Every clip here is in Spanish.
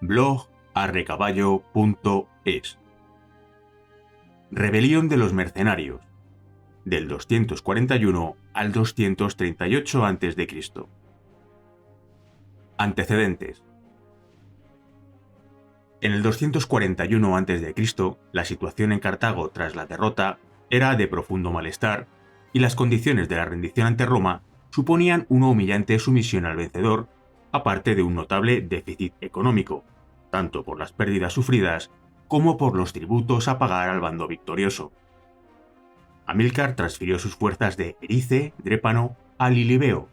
blog arrecaballo.es. Rebelión de los mercenarios, del 241 al 238 a.C. Antecedentes. En el 241 a.C., la situación en Cartago tras la derrota era de profundo malestar, y las condiciones de la rendición ante Roma suponían una humillante sumisión al vencedor, aparte de un notable déficit económico, tanto por las pérdidas sufridas como por los tributos a pagar al bando victorioso. Amílcar transfirió sus fuerzas de Erice, Drépano, a Lilibeo,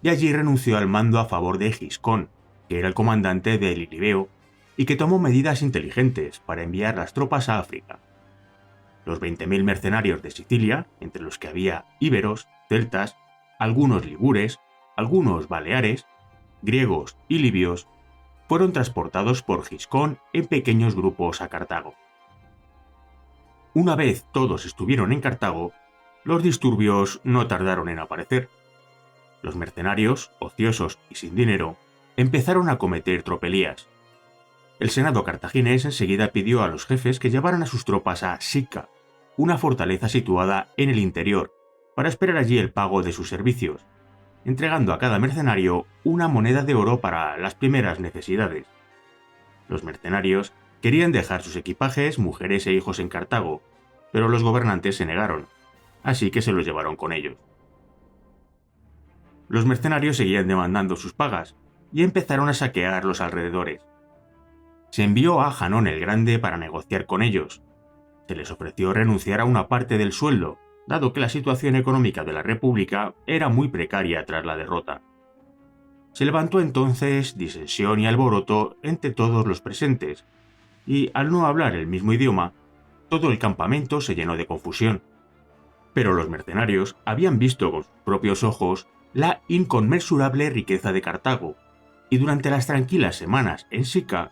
y allí renunció al mando a favor de Giscón, que era el comandante de Lilibeo, y que tomó medidas inteligentes para enviar las tropas a África. Los 20.000 mercenarios de Sicilia, entre los que había íberos, celtas, algunos ligures, algunos baleares, griegos y libios, fueron transportados por Giscón en pequeños grupos a Cartago. Una vez todos estuvieron en Cartago, los disturbios no tardaron en aparecer. Los mercenarios, ociosos y sin dinero, empezaron a cometer tropelías. El Senado cartaginés enseguida pidió a los jefes que llevaran a sus tropas a Sica, una fortaleza situada en el interior, para esperar allí el pago de sus servicios, entregando a cada mercenario una moneda de oro para las primeras necesidades. Los mercenarios querían dejar sus equipajes, mujeres e hijos en Cartago, pero los gobernantes se negaron, así que se los llevaron con ellos. Los mercenarios seguían demandando sus pagas y empezaron a saquear los alrededores. Se envió a Janón el Grande para negociar con ellos. Se les ofreció renunciar a una parte del sueldo, dado que la situación económica de la República era muy precaria tras la derrota. Se levantó entonces disensión y alboroto entre todos los presentes, y al no hablar el mismo idioma, todo el campamento se llenó de confusión. Pero los mercenarios habían visto con sus propios ojos la inconmensurable riqueza de Cartago, y durante las tranquilas semanas en Sica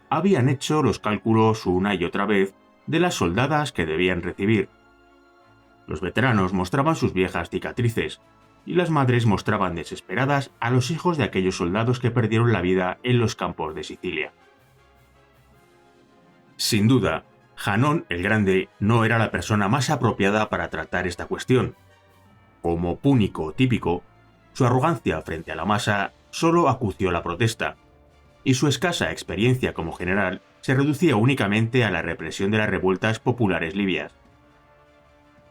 habían hecho los cálculos una y otra vez de las soldadas que debían recibir. Los veteranos mostraban sus viejas cicatrices, y las madres mostraban desesperadas a los hijos de aquellos soldados que perdieron la vida en los campos de Sicilia. Sin duda, Janón el Grande no era la persona más apropiada para tratar esta cuestión. Como púnico típico, su arrogancia frente a la masa solo acució la protesta, y su escasa experiencia como general se reducía únicamente a la represión de las revueltas populares libias.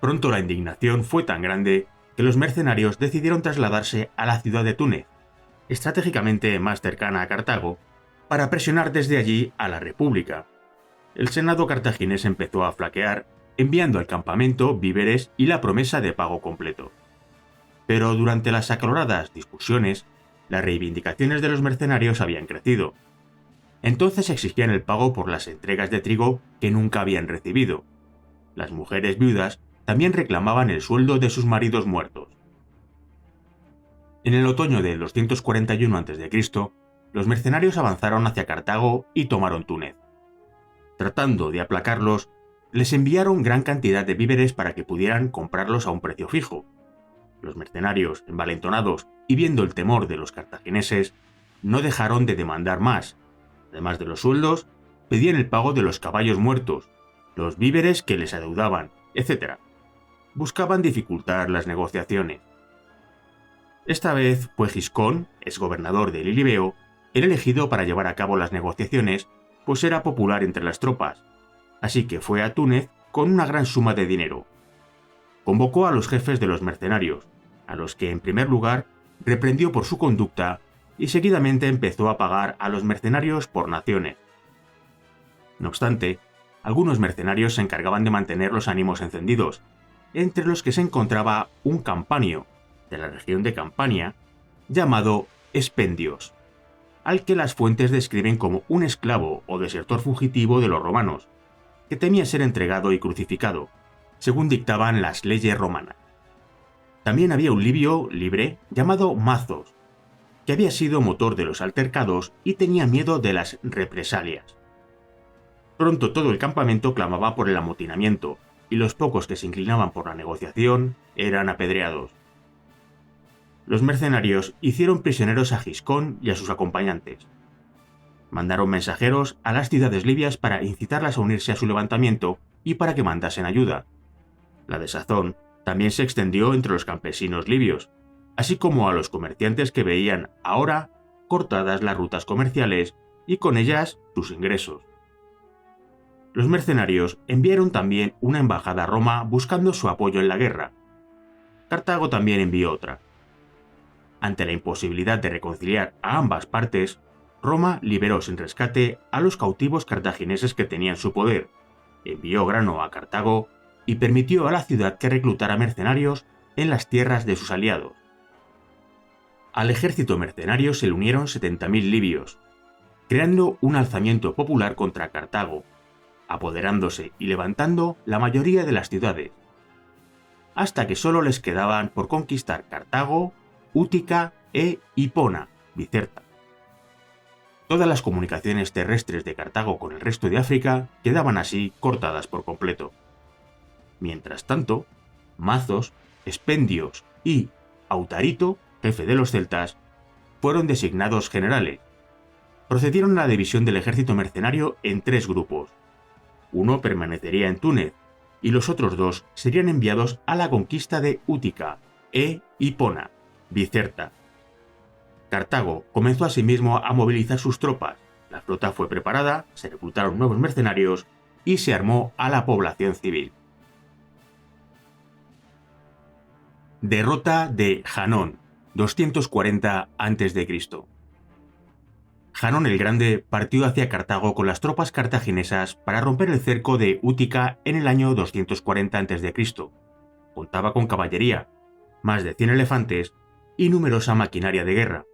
Pronto la indignación fue tan grande que los mercenarios decidieron trasladarse a la ciudad de Túnez, estratégicamente más cercana a Cartago, para presionar desde allí a la República. El Senado cartaginés empezó a flaquear, enviando al campamento víveres y la promesa de pago completo. Pero durante las acaloradas discusiones, las reivindicaciones de los mercenarios habían crecido. Entonces exigían el pago por las entregas de trigo que nunca habían recibido. Las mujeres viudas también reclamaban el sueldo de sus maridos muertos. En el otoño del 241 a.C., los mercenarios avanzaron hacia Cartago y tomaron Túnez. Tratando de aplacarlos, les enviaron gran cantidad de víveres para que pudieran comprarlos a un precio fijo. Los mercenarios, envalentonados y viendo el temor de los cartagineses, no dejaron de demandar más. Además de los sueldos, pedían el pago de los caballos muertos, los víveres que les adeudaban, etc. Buscaban dificultar las negociaciones. Esta vez fue Giscón, exgobernador de Lilibeo, el elegido para llevar a cabo las negociaciones, pues era popular entre las tropas, así que fue a Túnez con una gran suma de dinero. Convocó a los jefes de los mercenarios, a los que en primer lugar reprendió por su conducta y seguidamente empezó a pagar a los mercenarios por naciones. No obstante, algunos mercenarios se encargaban de mantener los ánimos encendidos, entre los que se encontraba un campanio, de la región de Campania, llamado Espendios, al que las fuentes describen como un esclavo o desertor fugitivo de los romanos, que temía ser entregado y crucificado, según dictaban las leyes romanas. También había un libio libre llamado Mazos, que había sido motor de los altercados y tenía miedo de las represalias. Pronto todo el campamento clamaba por el amotinamiento, y los pocos que se inclinaban por la negociación eran apedreados. Los mercenarios hicieron prisioneros a Giscón y a sus acompañantes. Mandaron mensajeros a las ciudades libias para incitarlas a unirse a su levantamiento y para que mandasen ayuda. La desazón también se extendió entre los campesinos libios, así como a los comerciantes que veían ahora cortadas las rutas comerciales y con ellas sus ingresos. Los mercenarios enviaron también una embajada a Roma buscando su apoyo en la guerra. Cartago también envió otra. Ante la imposibilidad de reconciliar a ambas partes, Roma liberó sin rescate a los cautivos cartagineses que tenían su poder, envió grano a Cartago y permitió a la ciudad que reclutara mercenarios en las tierras de sus aliados. Al ejército mercenario se le unieron 70.000 libios, creando un alzamiento popular contra Cartago, apoderándose y levantando la mayoría de las ciudades, hasta que solo les quedaban por conquistar Cartago, Útica e Hipona, Bicerta. Todas las comunicaciones terrestres de Cartago con el resto de África quedaban así cortadas por completo. Mientras tanto, Mazos, Espendios y Autarito, jefe de los celtas, fueron designados generales. Procedieron a la división del ejército mercenario en 3 grupos. Uno permanecería en Túnez y los otros 2 serían enviados a la conquista de Útica e Hipona, Bicerta. Cartago comenzó asimismo a movilizar sus tropas, la flota fue preparada, se reclutaron nuevos mercenarios y se armó a la población civil. Derrota de Janón, 240 a.C. Janón el Grande partió hacia Cartago con las tropas cartaginesas para romper el cerco de Útica en el año 240 a.C. Contaba con caballería, más de 100 elefantes y numerosa maquinaria de guerra.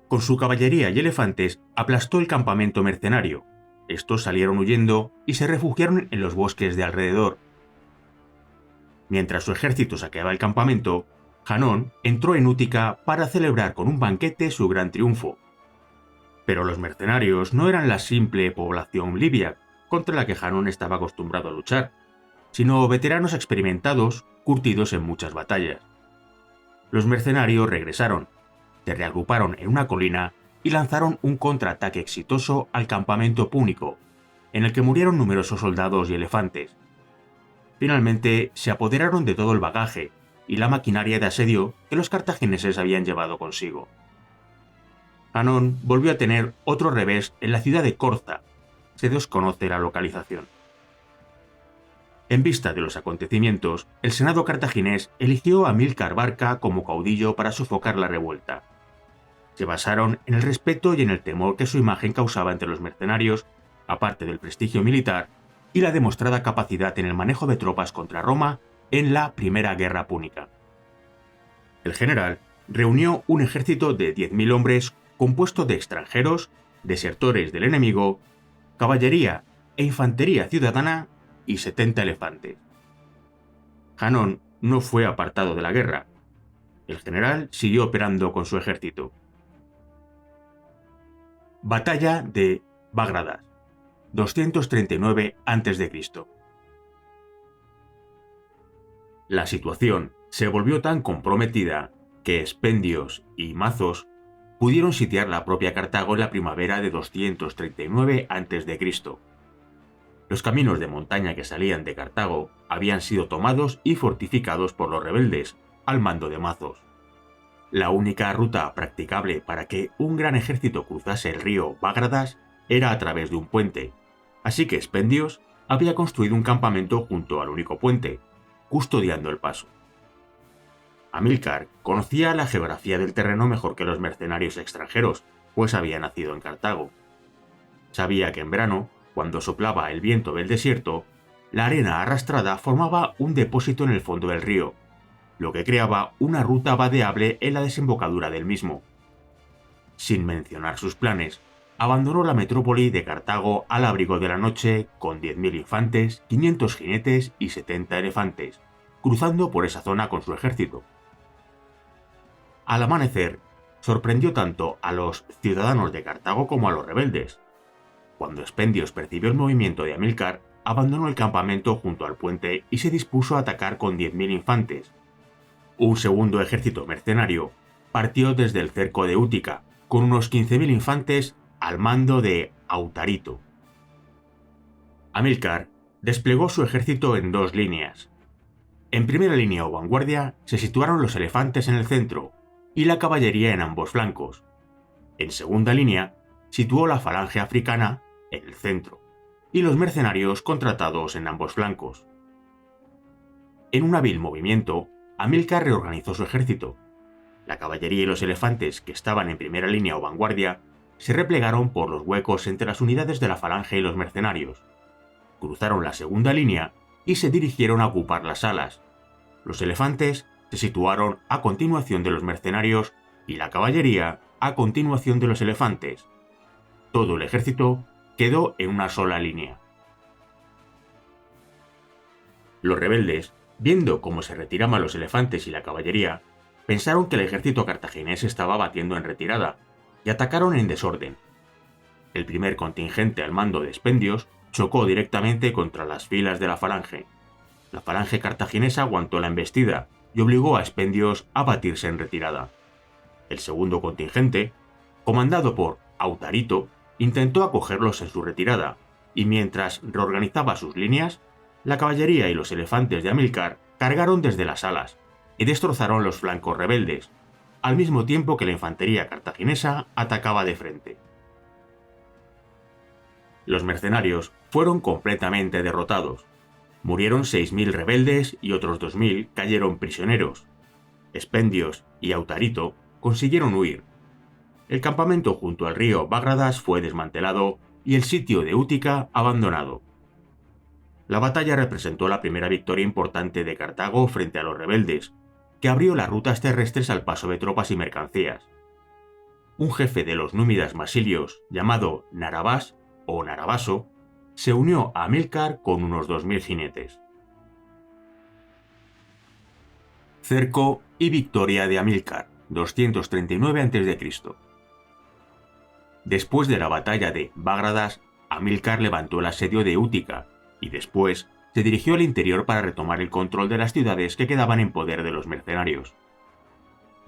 Con su caballería y elefantes aplastó el campamento mercenario. Estos salieron huyendo y se refugiaron en los bosques de alrededor. Mientras su ejército saqueaba el campamento, Janón entró en Útica para celebrar con un banquete su gran triunfo. Pero los mercenarios no eran la simple población libia contra la que Janón estaba acostumbrado a luchar, sino veteranos experimentados, curtidos en muchas batallas. Los mercenarios regresaron, se reagruparon en una colina y lanzaron un contraataque exitoso al campamento púnico, en el que murieron numerosos soldados y elefantes. Finalmente se apoderaron de todo el bagaje y la maquinaria de asedio que los cartagineses habían llevado consigo. Janón volvió a tener otro revés en la ciudad de Corza, se desconoce la localización. En vista de los acontecimientos, el Senado cartaginés eligió a Amílcar Barca como caudillo para sofocar la revuelta. Se basaron en el respeto y en el temor que su imagen causaba entre los mercenarios, aparte del prestigio militar y la demostrada capacidad en el manejo de tropas contra Roma en la Primera Guerra Púnica. El general reunió un ejército de 10.000 hombres compuesto de extranjeros, desertores del enemigo, caballería e infantería ciudadana y 70 elefantes. Janón no fue apartado de la guerra. El general siguió operando con su ejército. Batalla de Bágradas, 239 a.C. La situación se volvió tan comprometida que Espendios y Mazos pudieron sitiar la propia Cartago en la primavera de 239 a.C. Los caminos de montaña que salían de Cartago habían sido tomados y fortificados por los rebeldes, al mando de Mazos. La única ruta practicable para que un gran ejército cruzase el río Bágradas era a través de un puente, así que Espendios había construido un campamento junto al único puente, custodiando el paso. Amílcar conocía la geografía del terreno mejor que los mercenarios extranjeros, pues había nacido en Cartago. Sabía que en verano, cuando soplaba el viento del desierto, la arena arrastrada formaba un depósito en el fondo del río, lo que creaba una ruta vadeable en la desembocadura del mismo. Sin mencionar sus planes, abandonó la metrópoli de Cartago al abrigo de la noche con 10.000 infantes, 500 jinetes y 70 elefantes, cruzando por esa zona con su ejército. Al amanecer, sorprendió tanto a los ciudadanos de Cartago como a los rebeldes. Cuando Espendios percibió el movimiento de Amílcar, abandonó el campamento junto al puente y se dispuso a atacar con 10.000 infantes. Un segundo ejército mercenario partió desde el cerco de Útica, con unos 15.000 infantes al mando de Autarito. Amílcar desplegó su ejército en dos líneas. En primera línea o vanguardia se situaron los elefantes en el centro y la caballería en ambos flancos. En segunda línea situó la falange africana en el centro y los mercenarios contratados en ambos flancos. En un hábil movimiento, Amílcar reorganizó su ejército. La caballería y los elefantes que estaban en primera línea o vanguardia se replegaron por los huecos entre las unidades de la falange y los mercenarios. Cruzaron la segunda línea y se dirigieron a ocupar las alas. Los elefantes se situaron a continuación de los mercenarios y la caballería a continuación de los elefantes. Todo el ejército quedó en una sola línea. Los rebeldes, viendo cómo se retiraban los elefantes y la caballería, pensaron que el ejército cartaginés estaba batiendo en retirada y atacaron en desorden. El primer contingente al mando de Spendios chocó directamente contra las filas de la falange. La falange cartaginesa aguantó la embestida y obligó a Spendios a batirse en retirada. El segundo contingente, comandado por Autarito, intentó acogerlos en su retirada, y mientras reorganizaba sus líneas, la caballería y los elefantes de Amílcar cargaron desde las alas y destrozaron los flancos rebeldes, al mismo tiempo que la infantería cartaginesa atacaba de frente. Los mercenarios fueron completamente derrotados. Murieron 6.000 rebeldes y otros 2.000 cayeron prisioneros. Spendios y Autarito consiguieron huir. El campamento junto al río Bágradas fue desmantelado y el sitio de Útica abandonado. La batalla representó la primera victoria importante de Cartago frente a los rebeldes, que abrió las rutas terrestres al paso de tropas y mercancías. Un jefe de los númidas masilios, llamado Narabás o Narabaso, se unió a Amílcar con unos 2.000 jinetes. Cerco y victoria de Amílcar, 239 a.C. Después de la batalla de Bágradas, Amílcar levantó el asedio de Útica y después se dirigió al interior para retomar el control de las ciudades que quedaban en poder de los mercenarios.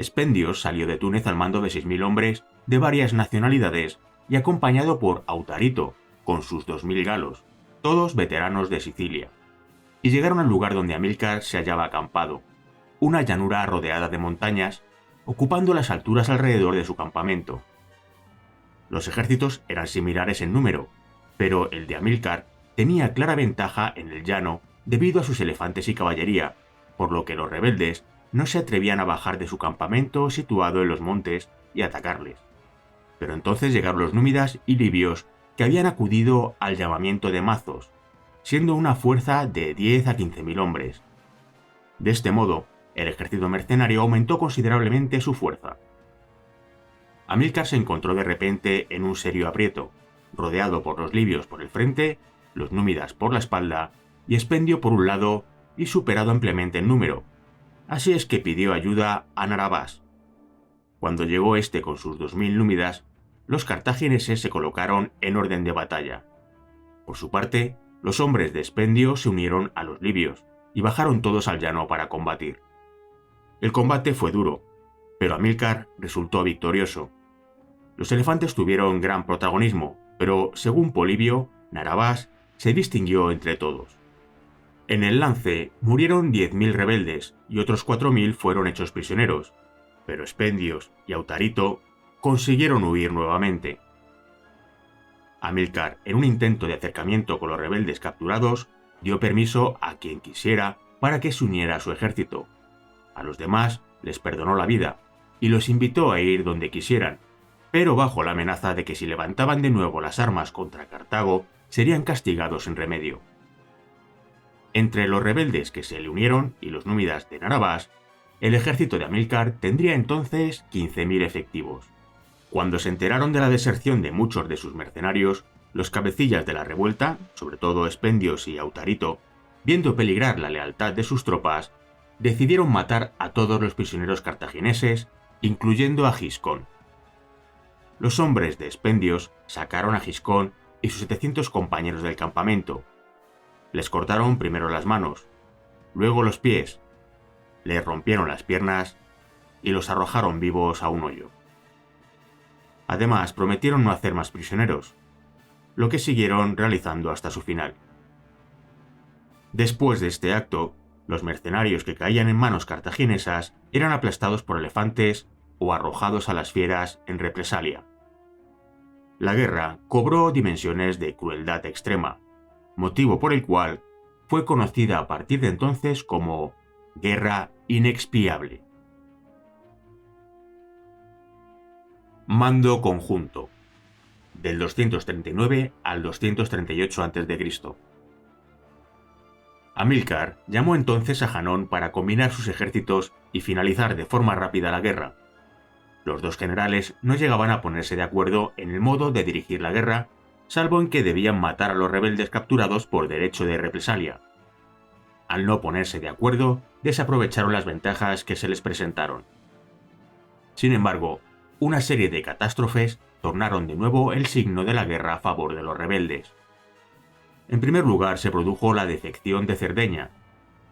Spendios salió de Túnez al mando de 6.000 hombres de varias nacionalidades y acompañado por Autarito con sus 2.000 galos, todos veteranos de Sicilia, y llegaron al lugar donde Amílcar se hallaba acampado, una llanura rodeada de montañas, ocupando las alturas alrededor de su campamento. Los ejércitos eran similares en número, pero el de Amílcar tenía clara ventaja en el llano debido a sus elefantes y caballería, por lo que los rebeldes no se atrevían a bajar de su campamento situado en los montes y atacarles. Pero entonces llegaron los númidas y libios que habían acudido al llamamiento de Mazos, siendo una fuerza de 10 a 15.000 hombres. De este modo, el ejército mercenario aumentó considerablemente su fuerza. Amílcar se encontró de repente en un serio aprieto, rodeado por los libios por el frente, los númidas por la espalda y Spendio por un lado y superado ampliamente en número. Así es que pidió ayuda a Narabás. Cuando llegó este con sus 2.000 númidas, los cartagineses se colocaron en orden de batalla. Por su parte, los hombres de Spendio se unieron a los libios y bajaron todos al llano para combatir. El combate fue duro, pero Amílcar resultó victorioso. Los elefantes tuvieron gran protagonismo, pero según Polibio, Narabás se distinguió entre todos. En el lance murieron 10.000 rebeldes y otros 4.000 fueron hechos prisioneros, pero Spendios y Autarito consiguieron huir nuevamente. Amílcar, en un intento de acercamiento con los rebeldes capturados, dio permiso a quien quisiera para que se uniera a su ejército. A los demás les perdonó la vida y los invitó a ir donde quisieran, pero bajo la amenaza de que si levantaban de nuevo las armas contra Cartago, serían castigados sin remedio. Entre los rebeldes que se le unieron y los númidas de Narabás, el ejército de Amílcar tendría entonces 15.000 efectivos. Cuando se enteraron de la deserción de muchos de sus mercenarios, los cabecillas de la revuelta, sobre todo Spendios y Autarito, viendo peligrar la lealtad de sus tropas, decidieron matar a todos los prisioneros cartagineses, incluyendo a Giscón. Los hombres de Spendios sacaron a Giscón y sus 700 compañeros del campamento. Les cortaron primero las manos, luego los pies, les rompieron las piernas y los arrojaron vivos a un hoyo. Además, prometieron no hacer más prisioneros, lo que siguieron realizando hasta su final. Después de este acto, los mercenarios que caían en manos cartaginesas eran aplastados por elefantes o arrojados a las fieras en represalia. La guerra cobró dimensiones de crueldad extrema, motivo por el cual fue conocida a partir de entonces como Guerra Inexpiable. Mando conjunto. Del 239 al 238 a.C. Amílcar llamó entonces a Janón para combinar sus ejércitos y finalizar de forma rápida la guerra. Los dos generales no llegaban a ponerse de acuerdo en el modo de dirigir la guerra, salvo en que debían matar a los rebeldes capturados por derecho de represalia. Al no ponerse de acuerdo, desaprovecharon las ventajas que se les presentaron. Sin embargo, una serie de catástrofes tornaron de nuevo el signo de la guerra a favor de los rebeldes. En primer lugar, se produjo la defección de Cerdeña.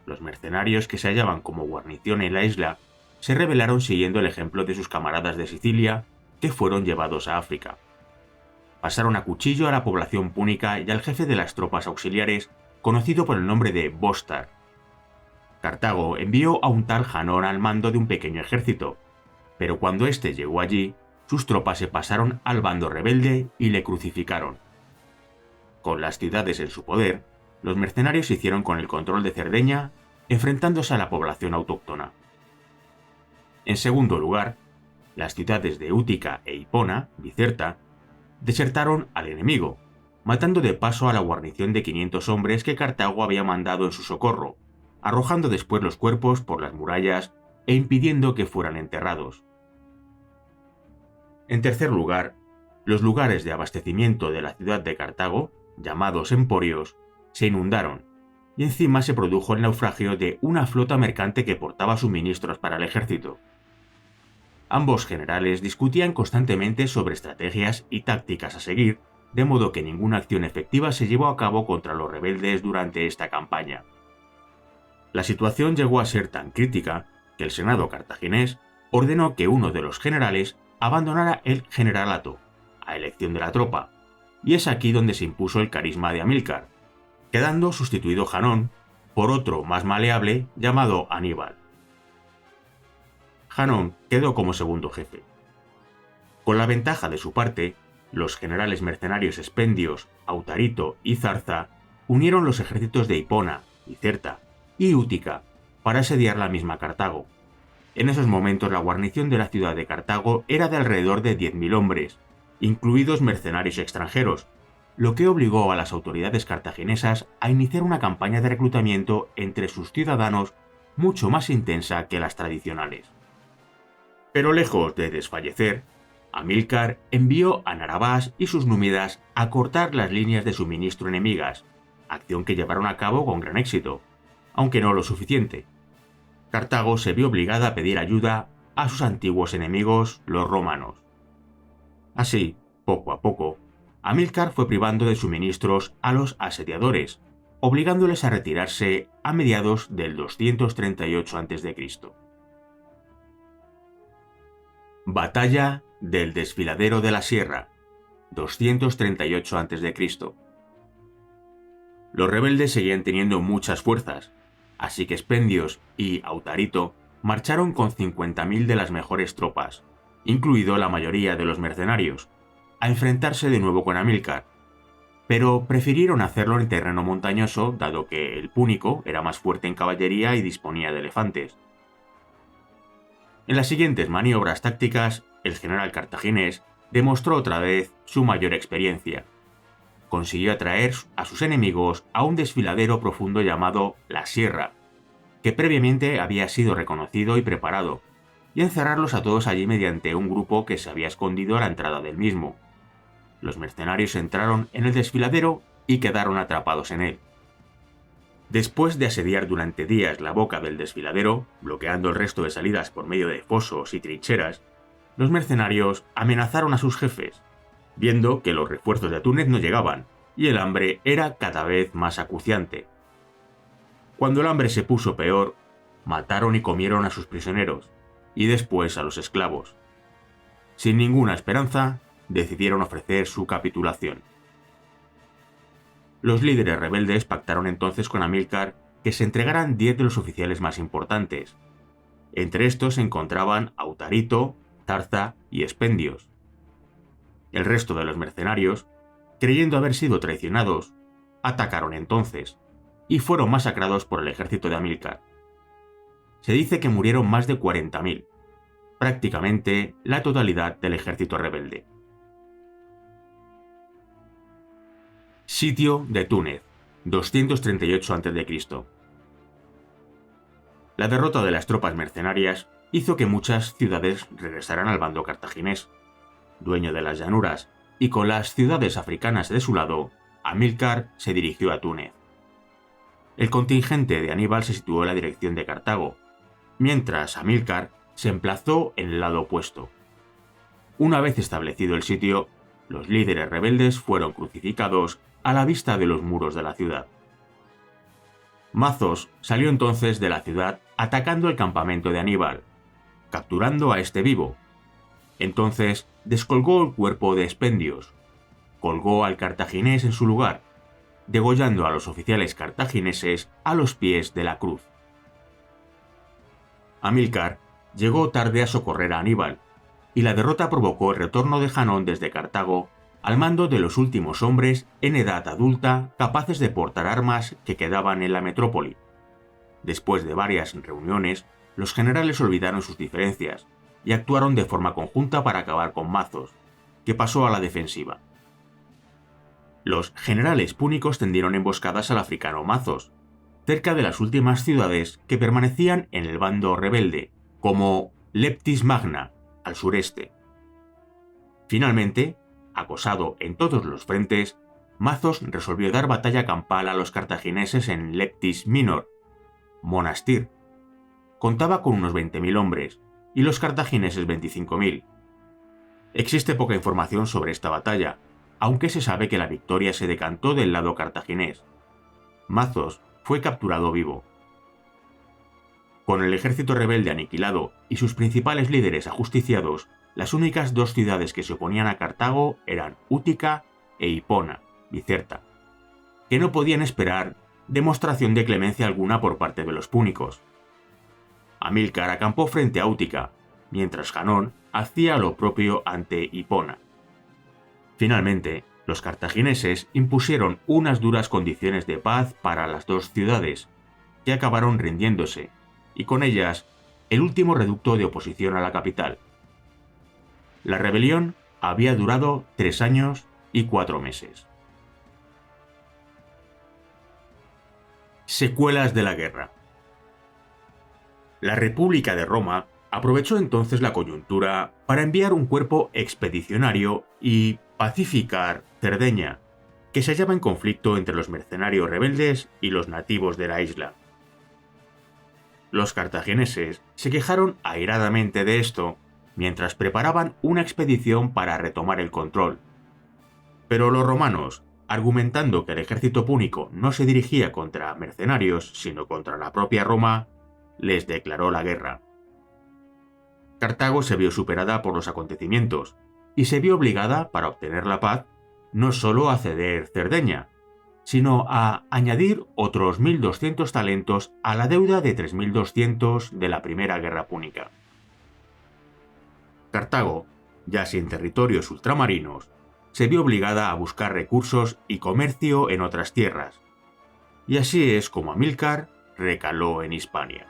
Los mercenarios que se hallaban como guarnición en la isla se rebelaron siguiendo el ejemplo de sus camaradas de Sicilia, que fueron llevados a África. Pasaron a cuchillo a la población púnica y al jefe de las tropas auxiliares, conocido por el nombre de Bostar. Cartago envió a un tal Janón al mando de un pequeño ejército, pero cuando éste llegó allí, sus tropas se pasaron al bando rebelde y le crucificaron. Con las ciudades en su poder, los mercenarios se hicieron con el control de Cerdeña, enfrentándose a la población autóctona. En segundo lugar, las ciudades de Útica e Hipona, Bicerta, desertaron al enemigo, matando de paso a la guarnición de 500 hombres que Cartago había mandado en su socorro, arrojando después los cuerpos por las murallas e impidiendo que fueran enterrados. En tercer lugar, los lugares de abastecimiento de la ciudad de Cartago, llamados emporios, se inundaron, y encima se produjo el naufragio de una flota mercante que portaba suministros para el ejército. Ambos generales discutían constantemente sobre estrategias y tácticas a seguir, de modo que ninguna acción efectiva se llevó a cabo contra los rebeldes durante esta campaña. La situación llegó a ser tan crítica que el Senado cartaginés ordenó que uno de los generales abandonara el generalato, a elección de la tropa, y es aquí donde se impuso el carisma de Amílcar, quedando sustituido Janón por otro más maleable llamado Aníbal. Janón quedó como segundo jefe. Con la ventaja de su parte, los generales mercenarios Espendios, Autarito y Zarza unieron los ejércitos de Hipona, Bicerta y Útica para asediar la misma Cartago. En esos momentos la guarnición de la ciudad de Cartago era de alrededor de 10.000 hombres, incluidos mercenarios extranjeros, lo que obligó a las autoridades cartaginesas a iniciar una campaña de reclutamiento entre sus ciudadanos mucho más intensa que las tradicionales. Pero lejos de desfallecer, Amílcar envió a Narabás y sus númidas a cortar las líneas de suministro enemigas, acción que llevaron a cabo con gran éxito, aunque no lo suficiente. Cartago se vio obligada a pedir ayuda a sus antiguos enemigos, los romanos. Así, poco a poco, Amílcar fue privando de suministros a los asediadores, obligándoles a retirarse a mediados del 238 a.C. Batalla del Desfiladero de la Sierra, 238 a.C. Los rebeldes seguían teniendo muchas fuerzas, así que Espendios y Autarito marcharon con 50.000 de las mejores tropas, incluido la mayoría de los mercenarios, a enfrentarse de nuevo con Amílcar, pero prefirieron hacerlo en terreno montañoso dado que el púnico era más fuerte en caballería y disponía de elefantes. En las siguientes maniobras tácticas, el general cartaginés demostró otra vez su mayor experiencia. Consiguió atraer a sus enemigos a un desfiladero profundo llamado La Sierra, que previamente había sido reconocido y preparado, y encerrarlos a todos allí mediante un grupo que se había escondido a la entrada del mismo. Los mercenarios entraron en el desfiladero y quedaron atrapados en él. Después de asediar durante días la boca del desfiladero, bloqueando el resto de salidas por medio de fosos y trincheras, los mercenarios amenazaron a sus jefes, viendo que los refuerzos de Túnez no llegaban y el hambre era cada vez más acuciante. Cuando el hambre se puso peor, mataron y comieron a sus prisioneros, y después a los esclavos. Sin ninguna esperanza, decidieron ofrecer su capitulación. Los líderes rebeldes pactaron entonces con Amílcar que se entregaran 10 de los oficiales más importantes. Entre estos se encontraban Autarito, Tarza y Espendios. El resto de los mercenarios, creyendo haber sido traicionados, atacaron entonces, y fueron masacrados por el ejército de Amílcar. Se dice que murieron más de 40.000, prácticamente la totalidad del ejército rebelde. Sitio de Túnez, 238 a.C. La derrota de las tropas mercenarias hizo que muchas ciudades regresaran al bando cartaginés. Dueño de las llanuras y con las ciudades africanas de su lado, Amílcar se dirigió a Túnez. El contingente de Aníbal se situó en la dirección de Cartago, mientras Amílcar se emplazó en el lado opuesto. Una vez establecido el sitio, los líderes rebeldes fueron crucificados a la vista de los muros de la ciudad. Mazos salió entonces de la ciudad atacando el campamento de Aníbal, capturando a este vivo. Entonces descolgó el cuerpo de Espendios, colgó al cartaginés en su lugar, degollando a los oficiales cartagineses a los pies de la cruz. Amílcar llegó tarde a socorrer a Aníbal, y la derrota provocó el retorno de Janón desde Cartago al mando de los últimos hombres en edad adulta capaces de portar armas que quedaban en la metrópoli. Después de varias reuniones, los generales olvidaron sus diferencias y actuaron de forma conjunta para acabar con Mazos, que pasó a la defensiva. Los generales púnicos tendieron emboscadas al africano Mazos, cerca de las últimas ciudades que permanecían en el bando rebelde, como Leptis Magna, al sureste. Finalmente, acosado en todos los frentes, Mazos resolvió dar batalla campal a los cartagineses en Leptis Minor, Monastir. Contaba con unos 20.000 hombres, y los cartagineses 25.000. Existe poca información sobre esta batalla, aunque se sabe que la victoria se decantó del lado cartaginés. Mazos fue capturado vivo. Con el ejército rebelde aniquilado y sus principales líderes ajusticiados, las únicas dos ciudades que se oponían a Cartago eran Útica e Hipona, Bicerta, que no podían esperar demostración de clemencia alguna por parte de los púnicos. Amílcar acampó frente a Útica, mientras Janón hacía lo propio ante Hipona. Finalmente, los cartagineses impusieron unas duras condiciones de paz para las dos ciudades, que acabaron rindiéndose, y con ellas el último reducto de oposición a la capital. La rebelión había durado 3 años y 4 meses. Secuelas de la guerra. La República de Roma aprovechó entonces la coyuntura para enviar un cuerpo expedicionario y pacificar Cerdeña, que se hallaba en conflicto entre los mercenarios rebeldes y los nativos de la isla. Los cartagineses se quejaron airadamente de esto mientras preparaban una expedición para retomar el control. Pero los romanos, argumentando que el ejército púnico no se dirigía contra mercenarios, sino contra la propia Roma, les declaró la guerra. Cartago se vio superada por los acontecimientos y se vio obligada, para obtener la paz, no solo a ceder Cerdeña, sino a añadir otros 1.200 talentos a la deuda de 3.200 de la primera guerra púnica. Cartago, ya sin territorios ultramarinos, se vio obligada a buscar recursos y comercio en otras tierras, y así es como Amílcar recaló en Hispania.